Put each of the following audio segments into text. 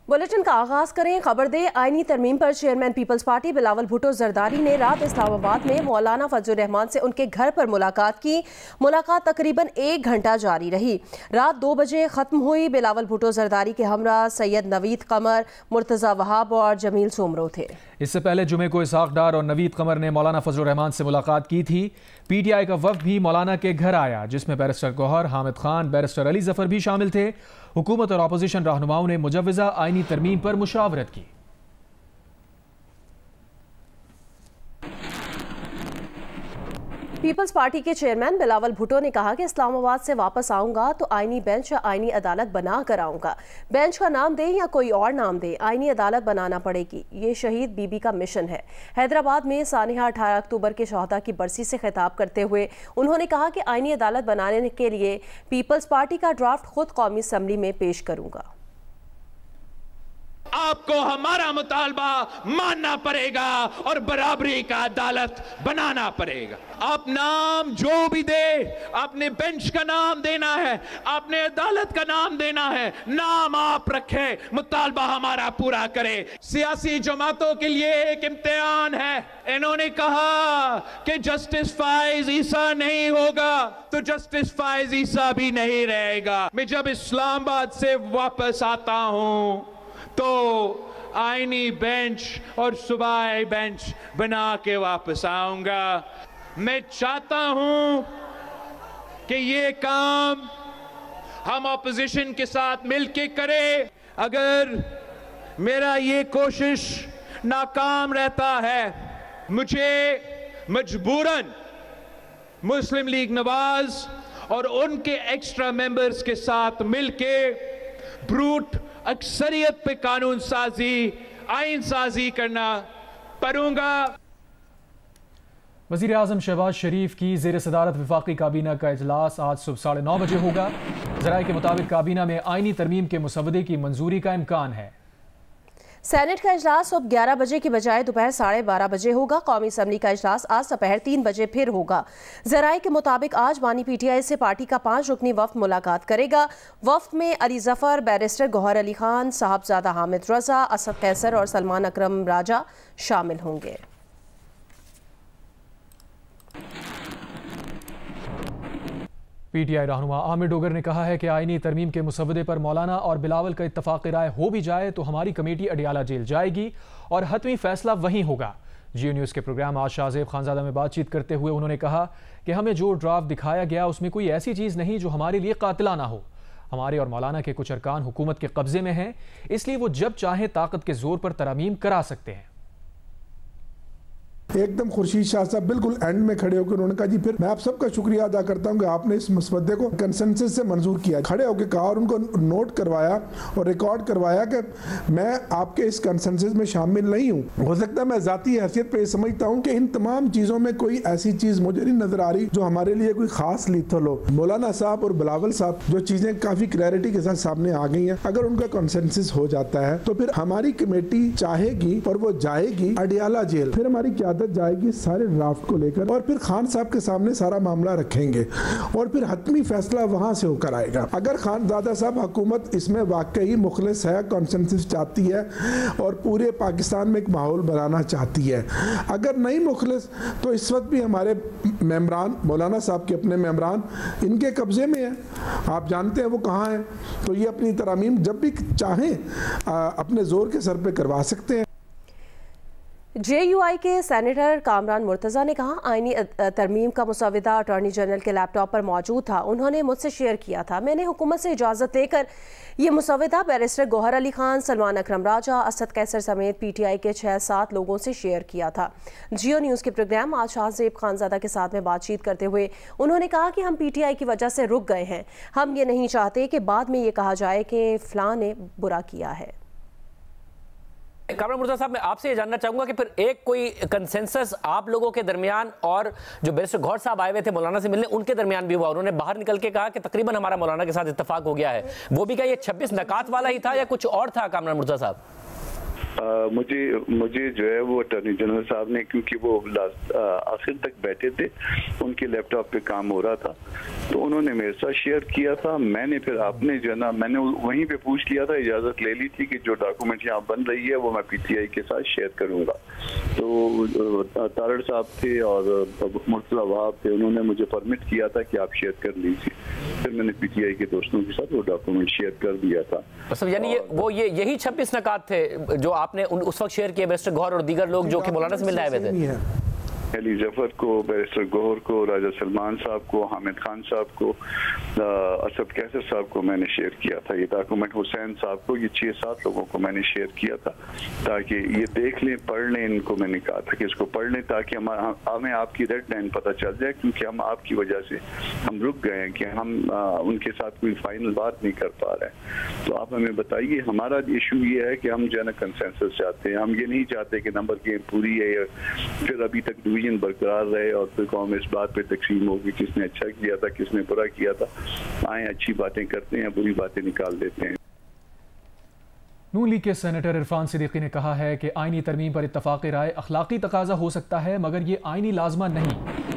Bulletin का आगाज करें। खबर दे आईनी तरमीम पर चेयरमैन पीपल्स पार्टी बिलावल भुट्टो जरदारी ने रात इस्लामाबाद में मौलाना फजल रहमान से उनके घर पर मुलाकात की। मुलाकात तकरीबन 1 घंटा जारी रही। रात 2 बजे खत्म हुई। बिलावल भुट्टो जरदारी के हमरा सैयद नवीद कमर, मुर्तजा वहाब और जमील सोमरो थे। इससे पहले जुमे को इसाक डार और नवीद कमर ने मौलाना फजल रहमान से मुलाकात की थी। पीटीआई का वफ्द भी मौलाना के घर आया, जिसमें बैरिस्टर गौहर, हामिद खान, बैरिस्टर अली जफर भी शामिल थे। हुकूमत और अपोजिशन रहनुमाओं ने मुजव्वजा आईनी तरमीम पर मुशावरत की। पीपल्स पार्टी के चेयरमैन बिलावल भुट्टो ने कहा कि इस्लामाबाद से वापस आऊंगा तो आईनी बेंच या आईनी अदालत बना कर आऊंगा। बेंच का नाम दें या कोई और नाम दें, आईनी अदालत बनाना पड़ेगी। ये शहीद बीबी का मिशन है। हैदराबाद में सानिहा 18 अक्टूबर के शहादा की बरसी से खिताब करते हुए उन्होंने कहा कि आईनी अदालत बनाने के लिए पीपल्स पार्टी का ड्राफ्ट खुद कौमी असम्बली में पेश करूंगा। आपको हमारा मुतालबा मानना पड़ेगा और बराबरी का अदालत बनाना पड़ेगा। आप नाम जो भी दे, आपने बेंच का नाम देना है, आपने अदालत का नाम देना है, नाम आप रखे, मुतालबा हमारा पूरा करे। सियासी जमातों के लिए एक इम्तिहान है। इन्होंने कहा कि जस्टिस फाइज ईसा नहीं होगा तो जस्टिस फाइज ईसा भी नहीं रहेगा। मैं जब इस्लामाबाद से वापस आता हूं तो आईनी बेंच और सूबाई बेंच बना के वापस आऊंगा। मैं चाहता हूं कि ये काम हम ऑपोजिशन के साथ मिलके करें। अगर मेरा ये कोशिश नाकाम रहता है, मुझे मजबूरन मुस्लिम लीग नवाज और उनके एक्स्ट्रा मेंबर्स के साथ मिलके ब्रूट अक्सरियत पे कानून साजी, आइन साजी करना पड़ूंगा। वज़ीर आज़म शहबाज शरीफ की ज़ेर सदारत वफाकी काबीना का इजलास आज सुबह 9:30 बजे होगा। ज़राए के मुताबिक काबीना में आईनी तरमीम के मुसवदे की मंजूरी का इम्कान है। सेनेट का इजलास सुबह 11 बजे की बजाय दोपहर 12:30 बजे होगा। कौमी असम्बली का इजलास आज दोपहर 3 बजे फिर होगा। ज़राए के मुताबिक आज बानी पीटीआई से पार्टी का 5 रुकनी वफ्द मुलाकात करेगा। वफ्द में अली जफर, बैरिस्टर गौहर अली खान, साहबजादा हामिद रजा, असद कैसर और सलमान अकरम राजा शामिल होंगे। पीटीआई रहनुमा आमिर डोगर ने कहा है कि आईनी तरमीम के मुसवदे पर मौलाना और बिलावल का इत्तफाक राय हो भी जाए तो हमारी कमेटी अडियाला जेल जाएगी और हतमी फैसला वहीं होगा। जियो न्यूज़ के प्रोग्राम आज शाहजेब खानजादा में बातचीत करते हुए उन्होंने कहा कि हमें जो ड्राफ्ट दिखाया गया उसमें कोई ऐसी चीज़ नहीं जो हमारे लिए कातिलाना हो। हमारे और मौलाना के कुछ अरकान हुकूमत के कब्जे में हैं, इसलिए वो जब चाहें ताकत के जोर पर तरमीम करा सकते हैं। एकदम खुर्शीद शाह साहब बिल्कुल एंड में खड़े होकर उन्होंने कहा जी फिर मैं आप सबका शुक्रिया अदा करता हूं कि आपने इस मसवदे को कंसेंसस से मंजूर किया। खड़े होकर कहा और उनको नोट करवाया और रिकॉर्ड करवाया कि मैं आपके इस कंसेंसस में शामिल नहीं हूं। हो सकता है मैं जाती हैसियत पे समझता हूं कि इन तमाम चीज़ों में कोई ऐसी चीज़ मुझे नहीं नजर आ रही जो हमारे लिए कोई खास लीथल हो। मौलाना साहब और बिलावल साहब जो चीज़ें काफ़ी क्लैरिटी के साथ सामने आ गई हैं, अगर उनका कंसेंसस हो जाता है तो फिर हमारी कमेटी चाहेगी और वो जाएगी अडियाला जेल। फिर हमारी क़यादत जाएगी सारे ड्राफ्ट को लेकर और फिर खान साहब के सामने सारा मामला रखेंगे और फिर हतमी फैसला वहां से होकर आएगा। अगर खानजादा साहब हुकूमत इसमें वाकई मुखलिस है, कॉन्सेंसस चाहती है और पूरे पाकिस्तान में एक माहौल बनाना चाहती है, अगर नहीं मुखलिस तो इस वक्त भी हमारे मेंबरान, मौलाना साहब के अपने मेंबरान इनके कब्जे में है। आप जानते हैं वो कहाँ हैं, तो ये अपनी तरमीम जब भी चाहें अपने जोर के सर पे करवा सकते हैं। JUI के सेनेटर कामरान मुर्तज़ा ने कहा आईनी तरमीम का मुसवदा अटॉर्नी जनरल के लैपटॉप पर मौजूद था, उन्होंने मुझसे शेयर किया था। मैंने हुकूमत से इजाज़त लेकर ये मुसवदा बैरिस्टर गौहर अली खान, सलमान अकरम राजा, असद कैसर समेत PTI के 6-7 लोगों से शेयर किया था। जियो न्यूज़ के प्रोग्राम आज शाहजेब खानजादा के साथ में बातचीत करते हुए उन्होंने कहा कि हम PTI की वजह से रुक गए हैं। हम ये नहीं चाहते कि बाद में ये कहा जाए कि फ़लाँ ने बुरा किया है। कामरान मुर्तज़ा साहब, मैं आपसे ये जानना चाहूंगा कि फिर एक कोई कंसेंसस आप लोगों के दरमियान और जो बैरिस्टर गौहर साहब आए हुए थे मौलाना से मिलने, उनके दरमियान भी हुआ। उन्होंने बाहर निकल के कहा कि तकरीबन हमारा मौलाना के साथ इत्तफाक हो गया है। वो भी क्या ये 26 नकात वाला ही था या कुछ और था कामरान मुर्तज़ा साहब? मुझे जो है वो अटॉर्नी जनरल साहब ने, क्योंकि वो आखिर तक बैठे थे, उनके लैपटॉप पे काम हो रहा था, तो उन्होंने मेरे साथ शेयर किया था। मैंने फिर आपने जो है ना, मैंने वहीं पे पूछ लिया था, इजाज़त ले ली थी कि जो डॉक्यूमेंट यहाँ बन रही है वो मैं PTI के साथ शेयर करूँगा। तो तारड़ साहब थे और मुर्तज़ा वहाब थे, उन्होंने मुझे परमिट किया था कि आप शेयर कर लीजिए। फिर मैंने PTI के दोस्तों के साथ वो डॉक्यूमेंट शेयर कर दिया था। मतलब यानी यही 26 नकात थे जो आपने उस वक्त शेयर किए बैरिस्टर गौहर और दीगर लोग जो कि मौलाना से मिलने आए हुए थे? अली जफर को, बैरिस्टर गौहर को, राजा सलमान साहब को, हामिद खान साहब को, असद कैसर साहब को मैंने शेयर किया था ये डॉक्यूमेंट। हुसैन साहब को, ये 6-7 लोगों को मैंने शेयर किया था ताकि ये देख लें, पढ़ लें। इनको मैंने कहा था कि इसको पढ़ लें ताकि हमें आपकी रेड लाइन पता चल जाए, क्योंकि हम आपकी वजह से हम रुक गए हैं कि हम उनके साथ कोई फाइनल बात नहीं कर पा रहे हैं। तो आप हमें बताइए, हमारा इशू ये है कि हम जो है ना कंसेंसस चाहते हैं। हम ये नहीं चाहते कि नंबर गेम पूरी है फिर अभी तक डिवीजन बरकरार रहे और फिर कौम इस बात पे तकसीम होगी किसने अच्छा किया था किसने बुरा किया था। आए अच्छी बातें करते हैं, बुरी बातें निकाल देते हैं। नून लीग के सेनेटर इरफान सिद्दीकी ने कहा है कि आईनी तरमीम पर इत्तफाक राय अखलाकी तकाजा हो सकता है, मगर ये आईनी लाजमा नहीं।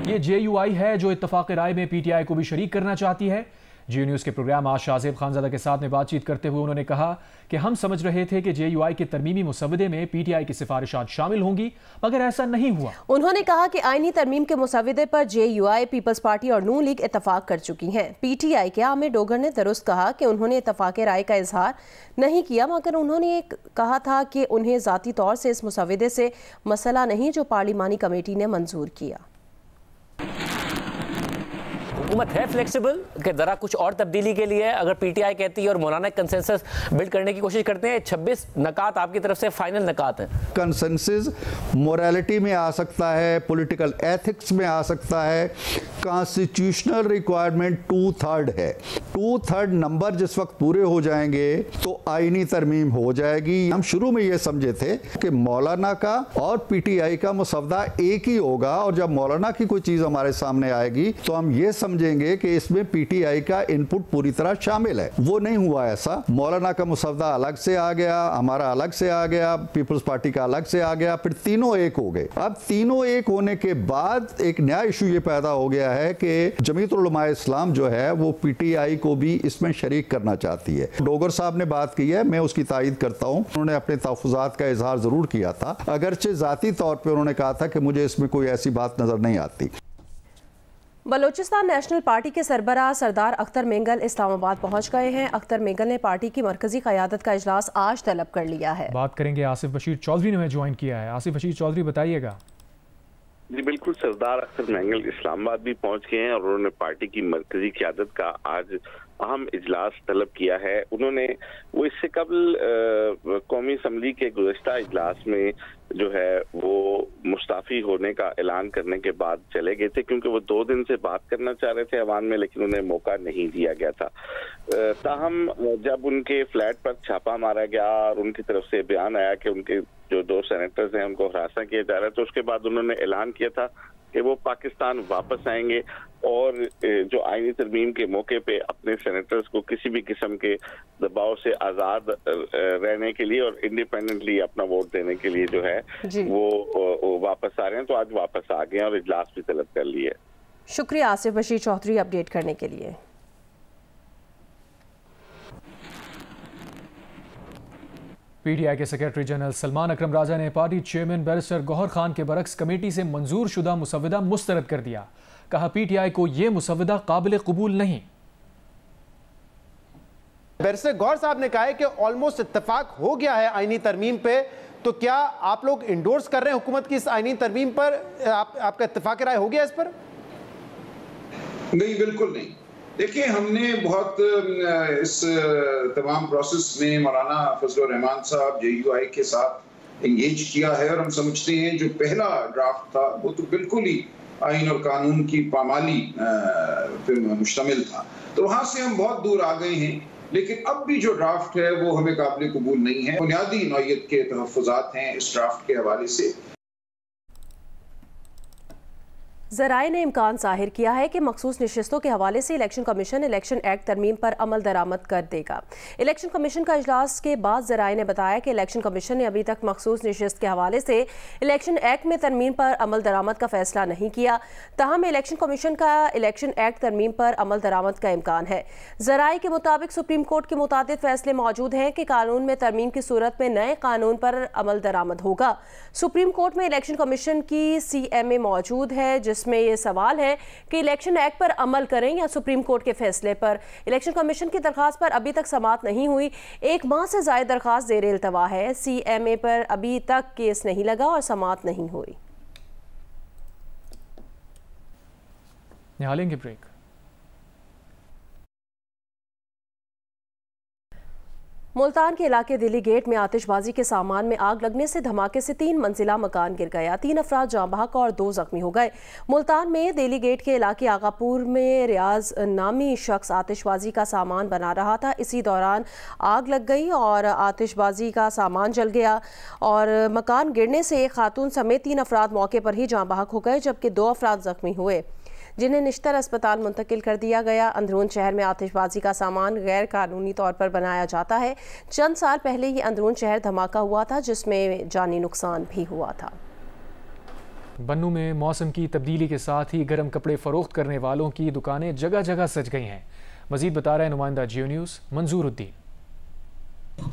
ये JUI है जो इत्तफाक राय में PTI को भी शरीक करना चाहती है। जियो न्यूज़ के प्रोग्राम आज शाहजेब खानजादा के साथ में बातचीत करते हुए उन्होंने कहा कि हम समझ रहे थे कि JUI के तरमीमी मुसवदे में PTI की सिफारिशात शामिल होंगी, मगर ऐसा नहीं हुआ। उन्होंने कहा कि आईनी तरमीम के मुसवदे पर JUI, पीपल्स पार्टी और नून लीग इत्तफाक कर चुकी हैं। PTI के आमिर डोगर ने दुरुस्त कहा कि उन्होंने इत्तफाक राय का इजहार नहीं किया, मगर उन्होंने कहा था कि उन्हें ज़ाती तौर से इस मुसवदे से मसला नहीं जो पार्लिमानी कमेटी ने मंजूर किया। हुकूमत है फ्लेक्सिबल कि जरा कुछ और तब्दीली के लिए अगर PTI कहती है और मौलाना कंसेंसस बिल्ड करने की कोशिश करते हैं। 26 नकात आपकी तरफ से फाइनल नकात हैं। कंसेंसस मोरालिटी में आ सकता है, पॉलिटिकल एथिक्स में आ सकता है, कॉन्स्टिट्यूशनल रिक्वायरमेंट 2/3 है। 2/3 नंबर जिस वक्त पूरे हो जाएंगे तो आईनी तरमीम हो जाएगी। हम शुरू में ये समझे थे कि मौलाना का और PTI का मुसवदा एक ही होगा, और जब मौलाना की कोई चीज हमारे सामने आएगी तो हम ये समझेंगे कि इसमें PTI का इनपुट पूरी तरह शामिल है। वो नहीं हुआ ऐसा। मौलाना का मुसवदा अलग से आ गया, हमारा अलग से आ गया, पीपल्स पार्टी का अलग से आ गया, फिर तीनों एक हो गए। अब तीनों एक होने के बाद एक नया इशू ये पैदा हो गया है कि जमीयत उलमा इस्लाम जो है वो PTI को भी इसमें शरीक करना चाहती है। डोगर साहब ने बात की है, मैं उसकी तायद करता हूँ। उन्होंने अपने तहफ़्फ़ुज़ात का इजहार जरूर किया था, अगरचे ज़ाती तौर पर उन्होंने कहा था कि मुझे इसमें कोई ऐसी बात नजर नहीं आती। बलोचिस्तान नेशनल पार्टी के सरबराह सरदार अख्तर मेंगल इस्लामाबाद पहुंच गए हैं। अख्तर मेंगल ने पार्टी की मरकजी क़यादत का इजलास आज तलब कर लिया है। बात करेंगे आसिफ बशीर चौधरी ने ज्वाइन किया है। आसिफ बशीर चौधरी बताइएगा। जी बिल्कुल, सरदार अख्तर मेंगल इस्लामाबाद भी पहुंच गए हैं और उन्होंने पार्टी की मरकजी क़यादत का आज अहम इजलास तलब किया है। उन्होंने वो इससे कबल कौमी असम्बली के गुज़श्ता इजलास में जो है वो मुस्ताफ़ी होने का ऐलान करने के बाद चले गए थे, क्योंकि वो 2 दिन से बात करना चाह रहे थे अवान में, लेकिन उन्हें मौका नहीं दिया गया था। ताहम जब उनके फ्लैट पर छापा मारा गया और उनकी तरफ से बयान आया कि उनके जो 2 सेनेटर्स हैं उनको हरासा किया जा रहा है, तो उसके बाद उन्होंने ऐलान किया था कि वो पाकिस्तान वापस आएंगे और जो आईनी तरमीम के मौके पे अपने सेनेटर्स को किसी भी किस्म के दबाव से आज़ाद रहने के लिए और इंडिपेंडेंटली अपना वोट देने के लिए जो है वो वापस आ रहे हैं। तो आज वापस आ गए और इजलास भी तलब कर लिए। शुक्रिया आसिफ बशीर चौधरी अपडेट करने के लिए। PTI के सेक्रेटरी जनरल सलमान अकरम राजा ने party chairman barrister Gohar Khan के बरक्स कमेटी से मंजूर शुदा मुसवदा मुस्तरद कर दिया। कहा PTI को यह मुसवदा काबिल कबूल नहीं। बैरिस्टर गौहर साहब ने कहा है कि ऑलमोस्ट इत्तेफाक हो गया है आईनी तरमीम पे, तो क्या आप लोग इंडोर्स कर रहे हैं हुकूमत की इस आईनी तरमीम पर? आपका इत्तेफाक राय हो गया इस पर? नहीं, बिल्कुल नहीं। देखिए, हमने बहुत इस तमाम प्रोसेस में मौलाना फजलुर रहमान साहब JUI के साथ एंगेज किया है और हम समझते हैं जो पहला ड्राफ्ट था वो तो बिल्कुल ही आइन और कानून की पामाली पे मुश्तमिल था। तो वहां से हम बहुत दूर आ गए हैं, लेकिन अब भी जो ड्राफ्ट है वो हमें काबिल कबूल नहीं है। बुनियादी नौइयत के तहफ़्फ़ुज़ात हैं इस ड्राफ्ट के हवाले से। ज़राए ने इम्कान ज़ाहिर किया है कि मखसूस नशिस्तों के हवाले से इलेक्शन कमीशन इलेक्शन एक्ट तरमीम पर अमल दरामद कर देगा। इलेक्शन कमीशन का इजलास के बाद ज़राए ने बताया कि इलेक्शन कमीशन ने अभी तक मखसूस नशिस्त के हवाले से इलेक्शन एक्ट में तरमीम पर अमल दरामद का फैसला नहीं किया। ताहम इलेक्शन कमीशन का इलेक्शन एक्ट तरमीम पर अमल दरामद का इम्कान है। ज़राए के मुताबिक सुप्रीम कोर्ट के मुताबिक फैसले मौजूद हैं कि कानून में तरमीम की सूरत में नए कानून पर अमल दरामद होगा। सुप्रीम कोर्ट में इलेक्शन कमीशन की CMA मौजूद है, जिसमें ये सवाल है कि इलेक्शन एक्ट पर अमल करें या सुप्रीम कोर्ट के फैसले पर। इलेक्शन कमीशन की दरख्वास्त पर अभी तक समाअत नहीं हुई। 1 माह से ज़ायद दरख्वास्त ज़ेर इल्तवा है। CMA पर अभी तक केस नहीं लगा और समाअत नहीं हुई। निकालेंगे ब्रेक। मुल्तान के इलाके दिल्ली गेट में आतिशबाजी के सामान में आग लगने से धमाके से 3 मंजिला मकान गिर गया। 3 अफराद जाँ बहक और 2 जख्मी हो गए। मुल्तान में दिल्ली गेट के इलाके आगापुर में रियाज नामी शख्स आतिशबाजी का सामान बना रहा था। इसी दौरान आग लग गई और आतिशबाजी का सामान जल गया और मकान गिरने से एक खातून समेत 3 अफराद मौके पर ही जाँ बहक हो गए, जबकि 2 अफराद जख्मी हुए, जिन्हें निश्तर अस्पताल मुंतकिल कर दिया गया। अंदरून शहर में आतिशबाजी का सामान गैर कानूनी तौर पर बनाया जाता है। चंद साल पहले ये अंदरून शहर धमाका हुआ था, जिसमें जानी नुकसान भी हुआ था। बन्नू में मौसम की तब्दीली के साथ ही गर्म कपड़े फरोख्त करने वालों की दुकानें जगह जगह सज गई हैं। मजीद बता रहे हैं नुमाइंदा जियो न्यूज़ मंजूरुद्दीन।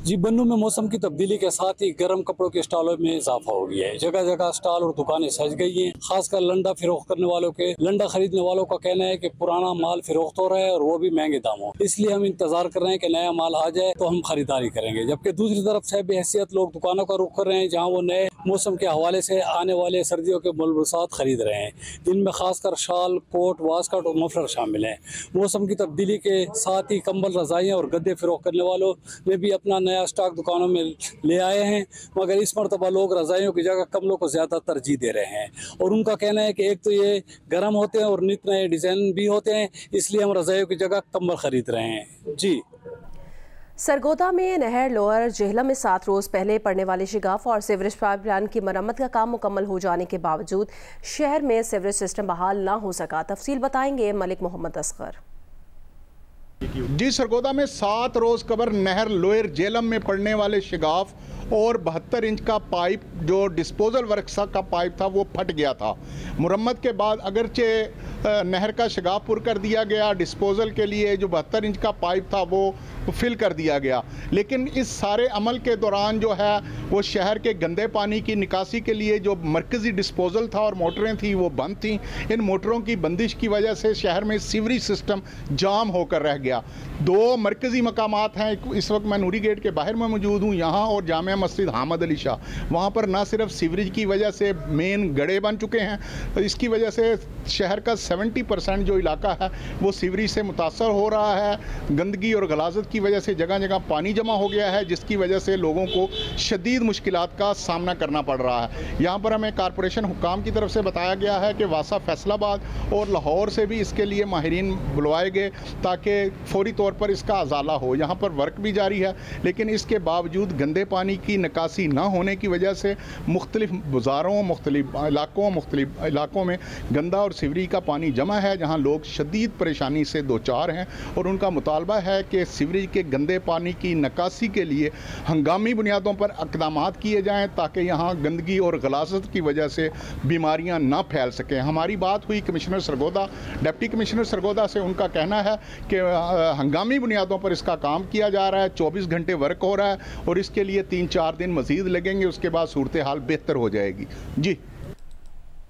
जी, बन्नू में मौसम की तब्दीली के साथ ही गर्म कपड़ों के स्टॉलों में इजाफा हो गया है। जगह जगह स्टॉल और दुकानें सज गई हैं। खासकर लंडा फिरोख्त करने वालों के लंडा खरीदने वालों का कहना है कि पुराना माल फिरोख्त हो रहा है और वो भी महंगे दामों, इसलिए हम इंतजार कर रहे हैं कि नया माल आ जाए तो हम खरीदारी करेंगे। जबकि दूसरी तरफ से बेहैसियत लोग दुकानों का रुख कर रहे हैं, जहाँ वो नए मौसम के हवाले से आने वाले सर्दियों के मलबूसात खरीद रहे हैं, जिनमें खासकर शाल, कोट, वास्कट और मफलर शामिल हैं। मौसम की तब्दीली के साथ ही कंबल, रजाइयाँ और गद्दे फिरोख्त करने वालों ने भी अपना नया स्टॉक दुकानों में ले आए हैं, मगर इस मरतबा लोग रजाइयों की जगह कम्बलों को ज़्यादा तरजीह दे रहे हैं। और उनका कहना है कि एक तो ये गर्म होते हैं और नित नए डिज़ाइन भी होते हैं, इसलिए हम रजाइयों की जगह कम्बल खरीद रहे हैं। जी, सरगोदा में नहर लोअर जेहलम में 7 रोज़ पहले पड़ने वाले शिगाफ और सीवरेज पाइपलाइन की मरम्मत का काम मुकम्मल हो जाने के बावजूद शहर में सीवरेज सिस्टम बहाल ना हो सका। तफसील बताएंगे मलिक मोहम्मद असगर। जी, सरगोदा में 7 रोज़ कबर नहर लोअर जेहलम में पड़ने वाले शिगाफ और 72 इंच का पाइप जो डिस्पोजल वर्क का पाइप था वो फट गया था। मुरम्मत के बाद अगरचे नहर का शिगाफ पुर कर दिया गया, डिस्पोजल के लिए जो 72 इंच का पाइप था वो फिल कर दिया गया, लेकिन इस सारे अमल के दौरान जो है वो शहर के गंदे पानी की निकासी के लिए जो मरकज़ी डिस्पोजल था और मोटरें थी वो बंद थी। इन मोटरों की बंदिश की वजह से शहर में सीवरेज सिस्टम जाम होकर रह गया। 2 मरकज़ी मकामात हैं, इस वक्त मैं नूरी गेट के बाहर में मौजूद हूँ, यहाँ और जामिया मस्जिद हामिद अली शाह। वहाँ पर ना सिर्फ सीवरेज की वजह से मेन गड्ढे बन चुके हैं, तो इसकी वजह से शहर का 70% जो इलाका है वो सीवरेज से मुतासर हो रहा है। गंदगी और गलाजत की वजह से जगह जगह पानी जमा हो गया है, जिसकी वजह से लोगों को शदीद मुश्किलात का सामना करना पड़ रहा है। यहाँ पर हमें कारपोरेशन हुक्काम की तरफ से बताया गया है कि वासा, फैसलाबाद और लाहौर से भी इसके लिए माहिरीन बुलवाए गए ताकि फौरी तौर पर इसका अजाला हो। यहाँ पर वर्क भी जारी है, लेकिन इसके बावजूद गंदे पानी की निकासी ना होने की वजह से मुख्तलिफ बाज़ारों, मुख्तलिफ इलाकों में गंदा और सीवरेज का पानी जमा है, जहाँ लोग शदीद परेशानी से दो चार हैं और उनका मुतालबा है कि सीवरेज के गंदे पानी की निकासी के लिए हंगामी बुनियादों पर इक़दामात किए जाएँ ताकि यहाँ गंदगी और गलाजत की वजह से बीमारियाँ ना फैल सकें। हमारी बात हुई commissioner Sargodha, deputy commissioner Sargodha से, उनका कहना है कि हंगामी बुनियादों पर इसका काम किया जा रहा है, 24 घंटे वर्क हो रहा है और इसके लिए 3-4 दिन मजीद लगेंगे, उसके बाद सूरत हाल बेहतर हो जाएगी। जी,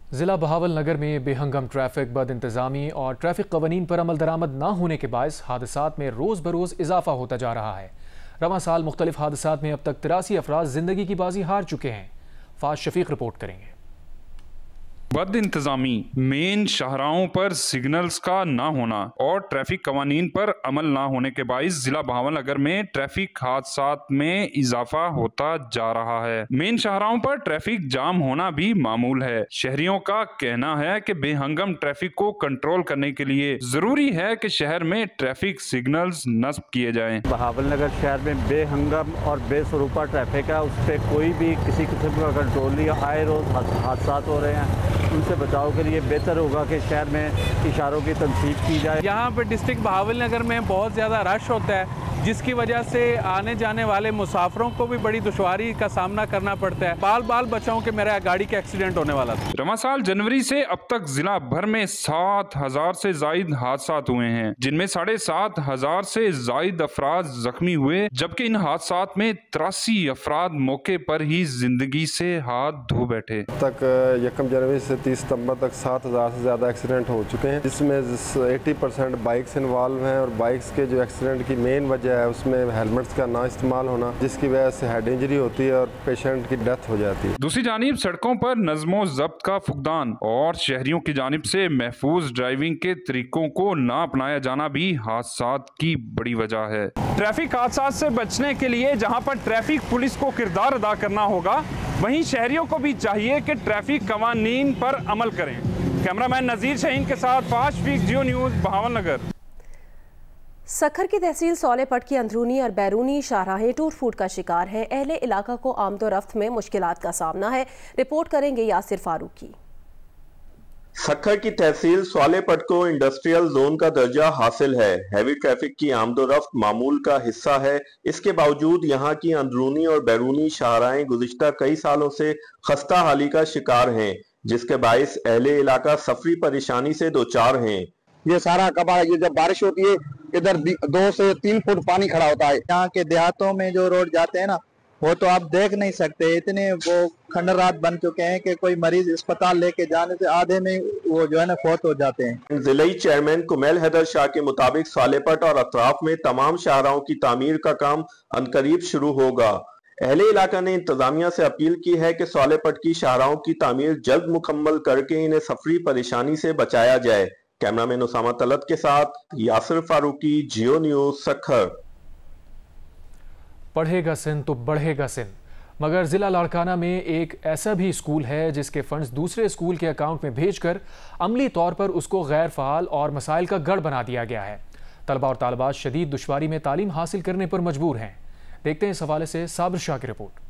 ज़िला बहावल नगर में बेहंगम ट्रैफिक, बद इंतज़ामी और ट्रैफिक कवानीन पर अमल दरामद ना होने के बायस हादसात में रोज़ बरोज़ इजाफा होता जा रहा है। रवां साल मुख्तलिफ हादसात में अब तक 83 अफराद ज़िंदगी की बाजी हार चुके हैं। फाज शफीक रिपोर्ट करेंगे। बद इंतजामी, मेन शाहराहों पर सिग्नल्स का ना होना और ट्रैफिक कवानीन पर अमल ना होने के बाइस जिला बहावल नगर में ट्रैफिक हादसात में इजाफा होता जा रहा है। मेन शाहराहों पर ट्रैफिक जाम होना भी मामूल है। शहरियों का कहना है कि बेहंगम ट्रैफिक को कंट्रोल करने के लिए जरूरी है कि शहर में ट्रैफिक सिग्नल्स नस्ब किए जाएं। बहावल नगर शहर में बेहंगम और बेसरूपा ट्रैफिक है, उस पर कोई भी किसी किस्म का कंट्रोल नहीं, आए रोज हादसात हो रहे हैं। उनसे बचाव के लिए बेहतर होगा कि शहर में इशारों की तनसीब की जाए। यहाँ पर डिस्ट्रिक्ट बहावलनगर में बहुत ज़्यादा रश होता है, जिसकी वजह से आने जाने वाले मुसाफिरों को भी बड़ी दुश्वारी का सामना करना पड़ता है। बाल बचाऊं कि मेरा गाड़ी का एक्सीडेंट होने वाला था। रवां साल जनवरी से अब तक जिला भर में 7,000 से जायद हादसा हुए हैं, जिनमें 7,500 से जायद अफराद जख्मी हुए, जबकि इन हादसा में 83 अफराद मौके पर ही जिंदगी से हाथ धो बैठे। तक 1 जनवरी से 30 सितंबर तक 7,000 से ज्यादा एक्सीडेंट हो चुके हैं, जिसमें 80% बाइक्स इन्वॉल्व हैं और बाइक्स के जो एक्सीडेंट की मेन वजह है उसमें हेलमेट्स का ना इस्तेमाल होना, जिसकी वजह से हेड इंजरी होती है और पेशेंट की डेथ हो जाती है। दूसरी जानिब सड़कों पर नज़्मो ज़ब्त का फुकदान और शहरियों की जानिब से महफूज ड्राइविंग के तरीकों को ना अपनाया जाना भी हादसात की बड़ी वजह है। ट्रैफिक हादसात से बचने के लिए जहां पर ट्रैफिक पुलिस को किरदार अदा करना होगा, वहीं शहरियों को भी चाहिए कि ट्रैफिक कवानीन पर अमल करें। कैमरामैन नजीर शाहीन के साथ फास्ट वीक जियो न्यूज़ बहावलनगर। सखर की तहसील सौलेपट की अंदरूनी और बैरूनी शाहराहें टूट फूट का शिकार हैं। अहले इलाका को आमदोरफ्त में मुश्किलात का सामना है। रिपोर्ट करेंगे यासिर फारूकी। सखर की तहसील सौलेपट को इंडस्ट्रियल जोन का दर्जा हासिल है। हैवी ट्रैफिक की आमदोरफ्त मामूल का हिस्सा है। इसके बावजूद यहाँ की अंदरूनी और बैरूनी शाहराहें गुज़िश्ता कई सालों से खस्ता हाली का शिकार हैं, जिसके बाइस अहले इलाका सफरी परेशानी से दोचार हैं। ये सारा कबाड़ा, ये जब बारिश होती है इधर 2 से 3 फुट पानी खड़ा होता है। यहाँ के देहातों में जो रोड जाते हैं ना, वो तो आप देख नहीं सकते, इतने वो खंडरात बन चुके हैं कि कोई मरीज अस्पताल लेके जाने से आधे में वो जो है ना फौत हो जाते हैं। जिले चेयरमैन कुमैल हैदर शाह के मुताबिक सौलेपट और अतराफ में तमाम शाहराहों की तामीर का काम अनकरीब शुरू होगा। अहले इलाका ने इंतजामिया से अपील की है कि सौलेपट की शाहराहों की तामीर जल्द मुकम्मल करके इन्हें सफरी परेशानी से बचाया जाए। कैमरामैन उसामा तलत के साथ यासिर फारूकी, जियो न्यूज़, सखर। पढ़ेगा सिंध तो बढ़ेगा सिंध, मगर जिला लाड़काना में एक ऐसा भी स्कूल है जिसके फंड्स दूसरे स्कूल के अकाउंट में भेजकर अमली तौर पर उसको गैर फ़ाल और मसाइल का गढ़ बना दिया गया है। तलबा और तालिबात शदीद दुश्वारी में तालीम हासिल करने पर मजबूर हैं। देखते हैं इस हवाले से साबिर शाह की रिपोर्ट।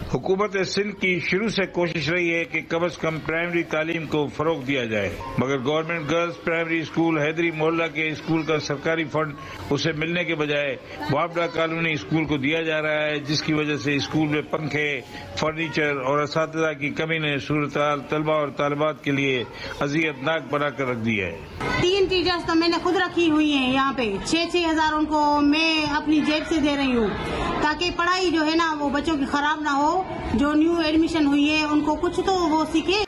हुकूमत सिंध की शुरू से कोशिश रही है कि कम से कम प्राइमरी तालीम को फरोग दिया जाए, मगर government girls primary school Haidri Mohalla के स्कूल का सरकारी फंड उसे मिलने के बजाय वापडा कॉलोनी स्कूल को दिया जा रहा है, जिसकी वजह से स्कूल में पंखे, फर्नीचर और असातिज़ा की कमी ने सूरत-ए-हाल तलबा और तालिबात के लिए अज़ियतनाक बनाकर रख दी है। 3 टीचर्स तो मैंने खुद रखी हुई हैं यहाँ पे, 6-6 हज़ार उनको मैं अपनी जेब से दे रही हूँ, ताकि पढ़ाई जो है ना वो बच्चों की खराब ना हो। जो न्यू एडमिशन हुई है उनको कुछ तो वो सीखे।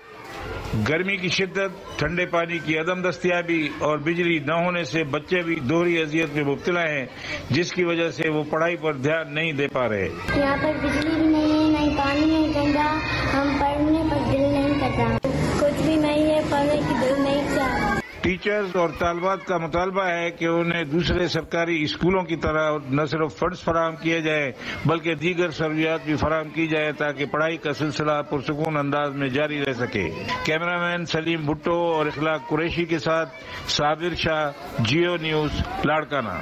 गर्मी की शिद्दत, ठंडे पानी की अदम दस्तियाबी और बिजली न होने से बच्चे भी दोहरी अजियत में मुब्तला हैं, जिसकी वजह से वो पढ़ाई पर ध्यान नहीं दे पा रहे। यहाँ पर बिजली भी नहीं है, नहीं पानी है गंदा, हम पढ़ने पर दिल नहीं करता, कुछ भी नहीं है, पढ़ने की दिल नहीं चाहता। टीचर्स और तालिबात का मुतालबा है कि उन्हें दूसरे सरकारी स्कूलों की तरह न सिर्फ फंड्स फराहम किए जाए बल्कि दीगर सहूलियात भी फराहम की जाए, ताकि पढ़ाई का सिलसिला पुरसुकून अंदाज में जारी रह सके। कैमरामैन सलीम भुट्टो और इखलाक कुरैशी के साथ साबिर शाह, जियो न्यूज़, लाड़काना।